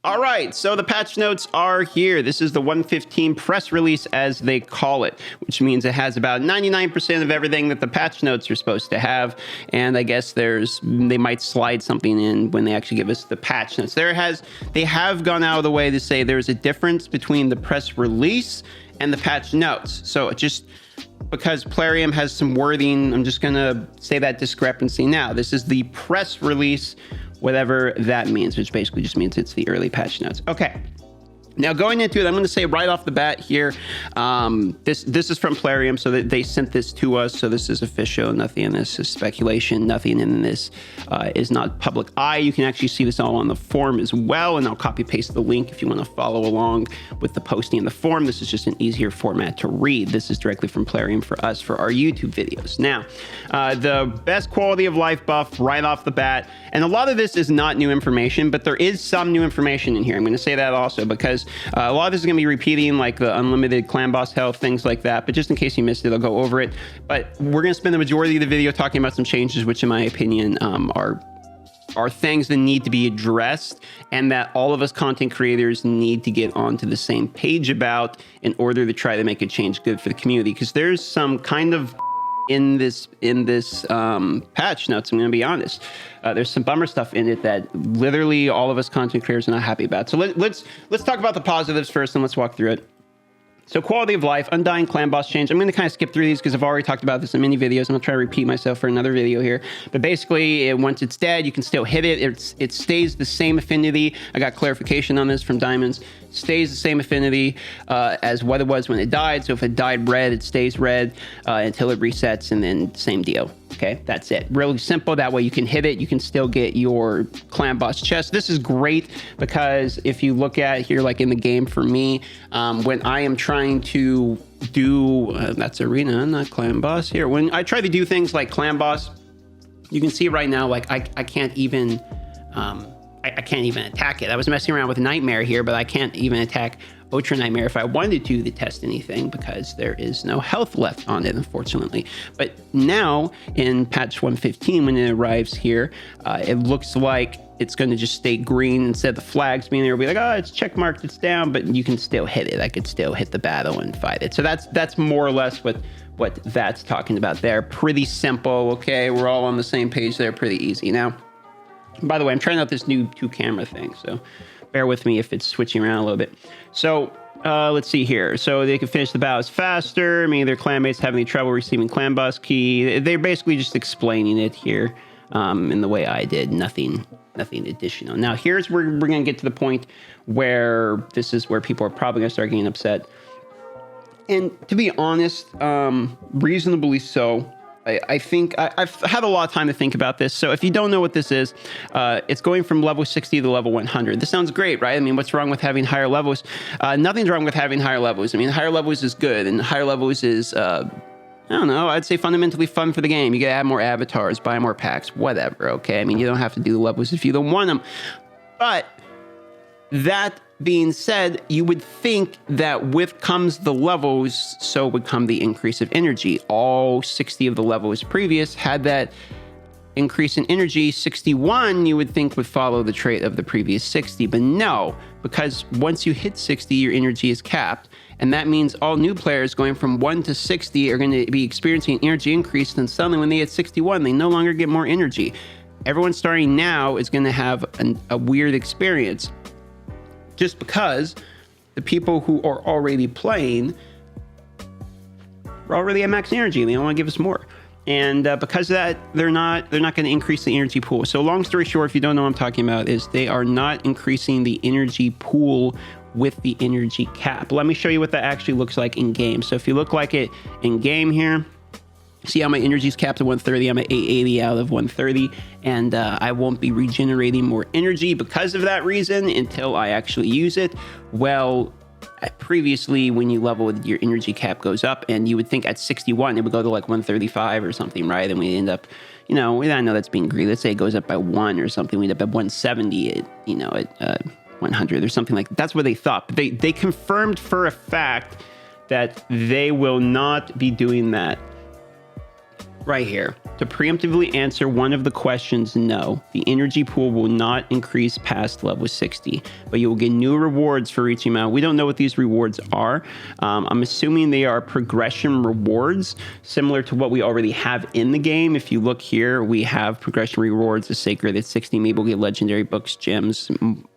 All right, so the patch notes are here. This is the 1.15 press release, as they call it, which means it has about 99% of everything that the patch notes are supposed to have. And I guess they might slide something in when they actually give us the patch notes. They have gone out of the way to say there's a difference between the press release and the patch notes. So just because Plarium has some wording, I'm just gonna say that discrepancy now. This is the press release, whatever that means, which basically just means it's the early patch notes. Okay. Now going into it, I'm going to say right off the bat here, this is from Plarium, so that they sent this to us. So this is official. Nothing in this is speculation. Nothing in this is not public eye. You can actually see this all on the forum as well, and I'll copy paste the link if you want to follow along with the posting in the forum. This is just an easier format to read. This is directly from Plarium for us for our YouTube videos. Now, the best quality of life buff right off the bat, and a lot of this is not new information, but there is some new information in here. I'm going to say that also because a lot of this is going to be repeating, like the unlimited clan boss health, things like that. But just in case you missed it, I'll go over it. But we're going to spend the majority of the video talking about some changes, which in my opinion are things that need to be addressed and that all of us content creators need to get onto the same page about in order to try to make a change good for the community. Because there's some kind of in this patch notes, I'm going to be honest. There's some bummer stuff in it that literally all of us content creators are not happy about. So let's talk about the positives first, and let's walk through it. So quality of life, undying clan boss change. I'm going to kind of skip through these because I've already talked about this in many videos. I'm going to try to repeat myself for another video here. But basically, once it's dead, you can still hit it. It stays the same affinity. I got clarification on this from Diamonds. Stays the same affinity as what it was when it died. So if it died red, it stays red until it resets, and then same deal. Okay, that's it. Really simple. That way you can hit it. You can still get your clan boss chest. This is great because if you look at here, like in the game for me, when I am trying to do, that's arena, not clan boss here. When I try to do things like clan boss, you can see right now, like I can't even, I can't even attack it. I was messing around with Nightmare here, but I can't even attack Ultra Nightmare if I wanted to test anything because there is no health left on it, unfortunately. But now in patch 1.15, when it arrives here, it looks like it's going to just stay green instead of the flags being there. It'll be like, oh, it's check marked, it's down, but you can still hit it. I could still hit the battle and fight it. So that's more or less what that's talking about there. Pretty simple. Okay, we're all on the same page there. Pretty easy. Now, by the way, I'm trying out this new 2-camera thing, so bear with me if it's switching around a little bit. So let's see here. So they can finish the battles faster. I mean, their clanmates have any trouble receiving clan boss key. They're basically just explaining it here in the way I did. Nothing additional. Now, here's where we're going to get to the point where this is where people are probably going to start getting upset. And to be honest, reasonably so. I think I've had a lot of time to think about this. So if you don't know what this is, it's going from level 60 to level 100. This sounds great, right? I mean, what's wrong with having higher levels? Nothing's wrong with having higher levels. I mean, higher levels is good, and higher levels is, I don't know, I'd say fundamentally fun for the game. You get to add more avatars, buy more packs, whatever, okay? I mean, you don't have to do the levels if you don't want them. But that being said, you would think that with comes the levels, so would come the increase of energy. All 60 of the levels previous had that increase in energy. 61, you would think, would follow the trait of the previous 60, but no, because once you hit 60, your energy is capped. And that means all new players going from 1 to 60 are going to be experiencing an energy increase. Then suddenly when they hit 61, they no longer get more energy. Everyone starting now is going to have a weird experience, just because the people who are already playing are already at max energy and they don't want to give us more. And because of that, they're not going to increase the energy pool. So long story short, if you don't know what I'm talking about, is they are not increasing the energy pool with the energy cap. Let me show you what that actually looks like in game. So if you look like it in game here, see how my energy is capped at 130. I'm at 880 out of 130, and I won't be regenerating more energy because of that reason until I actually use it. Well, previously, when you level, your energy cap goes up, and you would think at 61 it would go to like 135 or something, right? And we end up, you know, I know that's being greedy. Let's say it goes up by 1 or something. We end up at 170 at, you know, at 100 or something like that. That's what they thought. But they confirmed for a fact that they will not be doing that right here. To preemptively answer one of the questions, no, the energy pool will not increase past level 60, but you will get new rewards for reaching them out. We don't know what these rewards are. I'm assuming they are progression rewards, similar to what we already have in the game. If you look here, we have progression rewards, a sacred at 60, maybe we'll get legendary books, gems,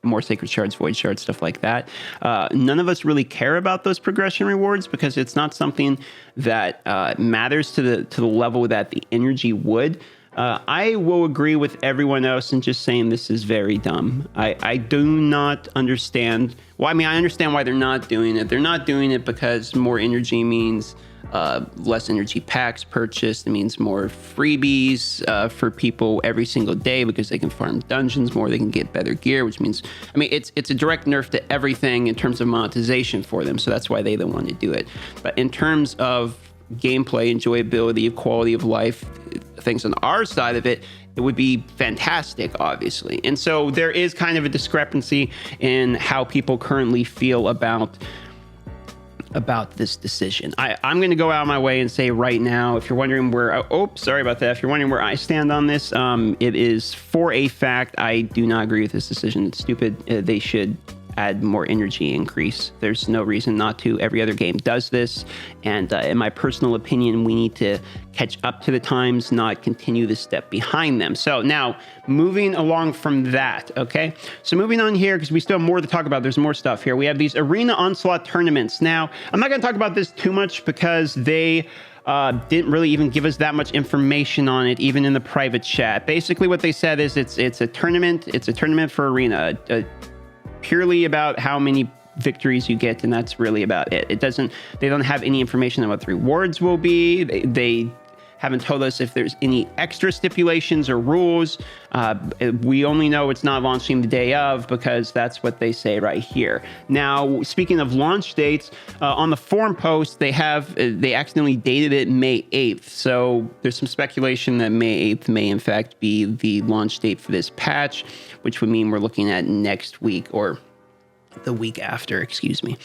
more sacred shards, void shards, stuff like that. None of us really care about those progression rewards because it's not something that matters to the level that the energy would. I will agree with everyone else in just saying this is very dumb. I do not understand. Well, I mean, I understand why they're not doing it. They're not doing it because more energy means less energy packs purchased. It means more freebies for people every single day because they can farm dungeons more. They can get better gear, which means, I mean, it's a direct nerf to everything in terms of monetization for them. So that's why they don't want to do it. But in terms of gameplay, enjoyability, quality of life, things on our side of it, it would be fantastic, obviously. And so there is kind of a discrepancy in how people currently feel about this decision. I'm going to go out of my way and say right now, if you're wondering where, sorry about that. If you're wondering where I stand on this, it is for a fact, I do not agree with this decision. It's stupid. They should add more energy increase. There's no reason not to. Every other game does this. And in my personal opinion, we need to catch up to the times, not continue the step behind them. So now moving along from that, okay? So moving on here, because we still have more to talk about. There's more stuff here. We have these Arena Onslaught tournaments. Now, I'm not going to talk about this too much because they didn't really even give us that much information on it, even in the private chat. Basically, what they said is it's a tournament. It's a tournament for Arena. Purely about how many victories you get, and that's really about it. They don't have any information on what the rewards will be. They haven't told us if there's any extra stipulations or rules. We only know it's not launching the day of because that's what they say right here. Now, speaking of launch dates, on the forum post, they accidentally dated it May 8th. So there's some speculation that May 8th may in fact be the launch date for this patch, which would mean we're looking at next week or the week after, excuse me.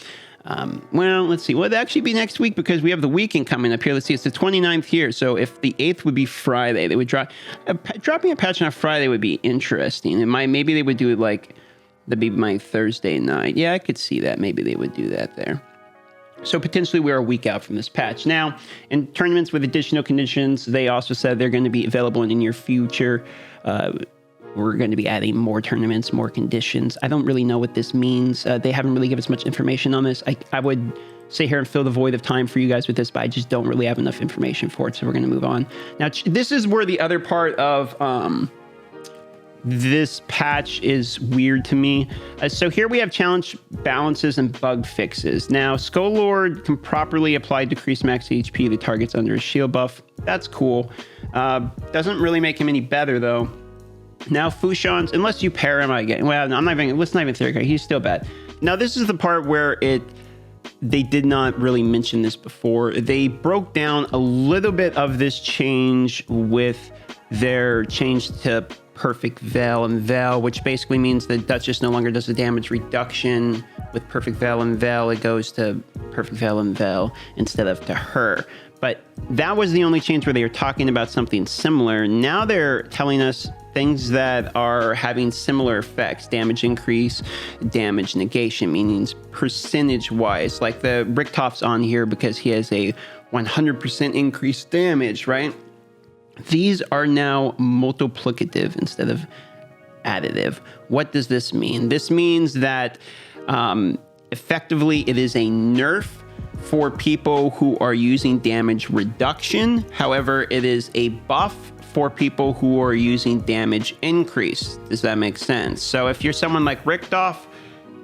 Well, let's see. Well, it'd actually be next week because we have the weekend coming up here. Let's see. It's the 29th here. So if the 8th would be Friday, they would dropping a patch on a Friday would be interesting. Maybe they would do it like that'd be my Thursday night. Yeah, I could see that. Maybe they would do that there. So potentially we're a week out from this patch. Now, in tournaments with additional conditions, they also said they're going to be available in the near future. We're going to be adding more tournaments, more conditions. I don't really know what this means. They haven't really given us much information on this. I would sit here and fill the void of time for you guys with this, but I just don't really have enough information for it, so we're going to move on. Now, this is where the other part of this patch is weird to me. So here we have challenge balances and bug fixes. Now, Skull Lord can properly apply decreased max HP to targets under a shield buff. That's cool. Doesn't really make him any better, though. Now, Fushan's, unless you pair him again, well, let's not even theory. He's still bad. Now, this is the part where they did not really mention this before. They broke down a little bit of this change with their change to Perfect Veil and Veil, which basically means that Duchess no longer does the damage reduction. With Perfect Veil and Veil, it goes to Perfect Veil and Veil instead of to her. But that was the only change where they were talking about something similar. Now they're telling us things that are having similar effects: damage increase, damage negation, meaning percentage-wise. Like the Richtoph's on here because he has a 100% increased damage, right? These are now multiplicative instead of additive. What does this mean? This means that effectively it is a nerf for people who are using damage reduction. However, it is a buff for people who are using damage increase. Does that make sense? So if you're someone like Richtof,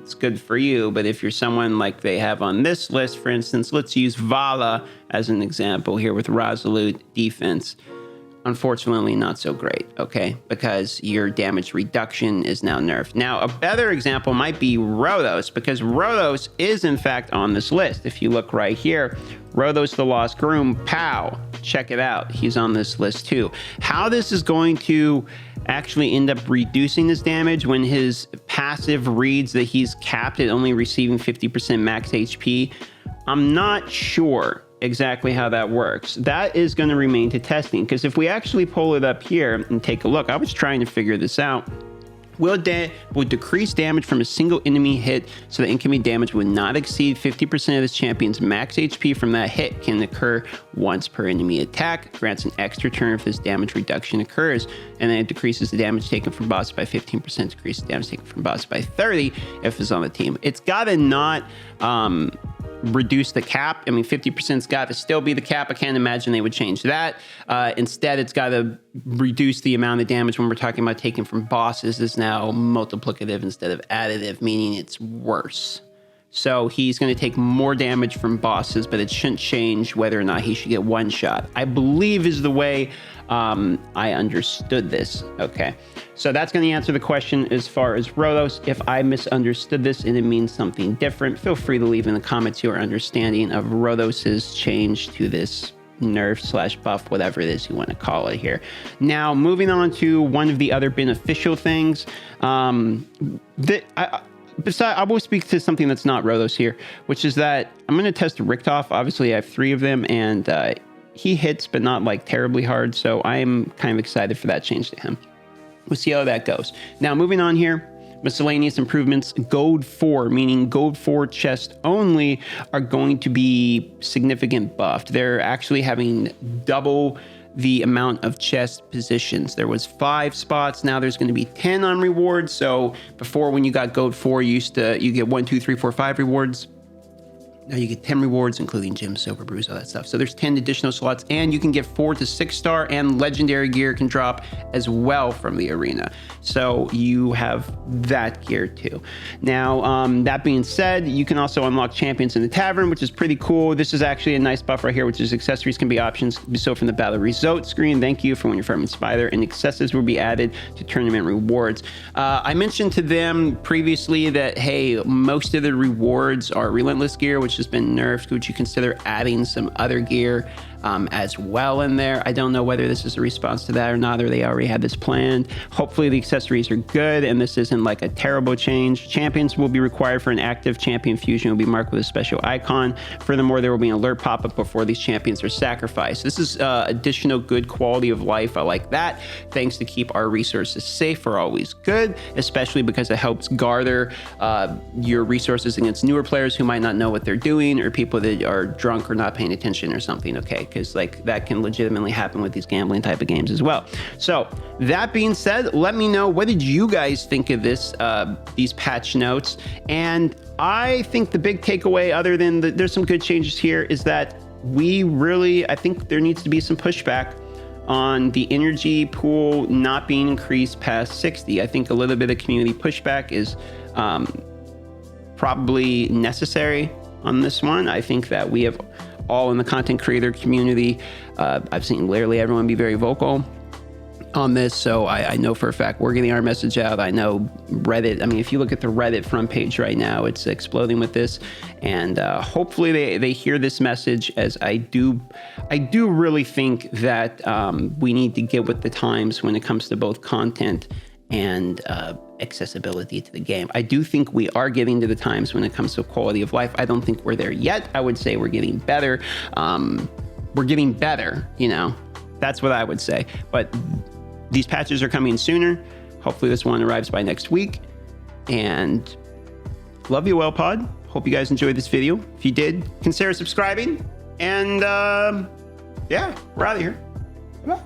it's good for you. But if you're someone like they have on this list, for instance, let's use Vala as an example here with Resolute defense. Unfortunately, not so great, okay? Because your damage reduction is now nerfed. Now, a better example might be Rhodos, because Rhodos is, in fact, on this list. If you look right here, Rhodos the Lost Groom, pow, check it out. He's on this list, too. How this is going to actually end up reducing his damage when his passive reads that he's capped at only receiving 50% max HP, I'm not sure. exactly how that works. That is going to remain to testing, because if we actually pull it up here and take a look, I was trying to figure this out. Will decrease damage from a single enemy hit, so the incoming damage would not exceed 50% of this champion's max HP from that hit. Can occur once per enemy attack. Grants an extra turn if this damage reduction occurs, and then it decreases the damage taken from boss by 15%. Decreases damage taken from boss by 30 if it's on the team. It's gotta not reduce the cap. I mean, 50%'s got to still be the cap. I can't imagine they would change that. Instead, it's got to reduce the amount of damage when we're talking about taking from bosses is now multiplicative instead of additive, meaning it's worse. So he's going to take more damage from bosses, but it shouldn't change whether or not he should get one shot, I believe is the way I understood this. Okay, so that's going to answer the question as far as Rodos. If I misunderstood this and it means something different, feel free to leave in the comments your understanding of Rodos's change to this nerf / buff, whatever it is you want to call it here. Now, moving on to one of the other beneficial things Besides, I will speak to something that's not Rodos here, which is that I'm going to test Richtof. Obviously, I have 3 of them, and he hits, but not like terribly hard. So I'm kind of excited for that change to him. We'll see how that goes. Now, moving on here, miscellaneous improvements. Gold 4, meaning gold 4 chests only, are going to be significant buffed. They're actually having double the amount of chest positions. There was 5 spots. Now there's going to be 10 on rewards. So before, when you got gold 4, you get 1, 2, 3, 4, 5 rewards. Now you get 10 rewards, including gems, silver, brews, all that stuff. So there's 10 additional slots, and you can get 4 to 6 star, and legendary gear can drop as well from the arena. So you have that gear too. Now, that being said, you can also unlock champions in the tavern, which is pretty cool. This is actually a nice buff right here, which is accessories can be options. So from the battle result screen, thank you for when you're farming Spider, and accessories will be added to tournament rewards. I mentioned to them previously that, hey, most of the rewards are relentless gear, which has been nerfed. Would you consider adding some other gear as well in there? I don't know whether this is a response to that or not, or they already had this planned. Hopefully the accessories are good and this isn't like a terrible change. Champions will be required for an active champion fusion, will be marked with a special icon. Furthermore, there will be an alert pop-up before these champions are sacrificed. This is additional good quality of life. I like that. Things to keep our resources safe are always good, especially because it helps garner your resources against newer players who might not know what they're doing, or people that are drunk or not paying attention or something. Okay, because like that can legitimately happen with these gambling type of games as well. So that being said, let me know, what did you guys think of this, these patch notes? And I think the big takeaway, other than there's some good changes here, is that I think there needs to be some pushback on the energy pool not being increased past 60. I think a little bit of community pushback is probably necessary on this one. I think that we have all in the content creator community. I've seen literally everyone be very vocal on this, so I know for a fact we're getting our message out. I know Reddit, I mean, if you look at the Reddit front page right now, it's exploding with this, and hopefully they hear this message, as I do really think that we need to get with the times when it comes to both content and accessibility to the game. I do think we are getting to the times when it comes to quality of life. I don't think we're there yet. I would say we're getting better. We're getting better, you know, that's what I would say. But these patches are coming sooner. Hopefully this one arrives by next week. And love you well, pod. Hope you guys enjoyed this video. If you did, consider subscribing. And yeah, we're out of here. Bye.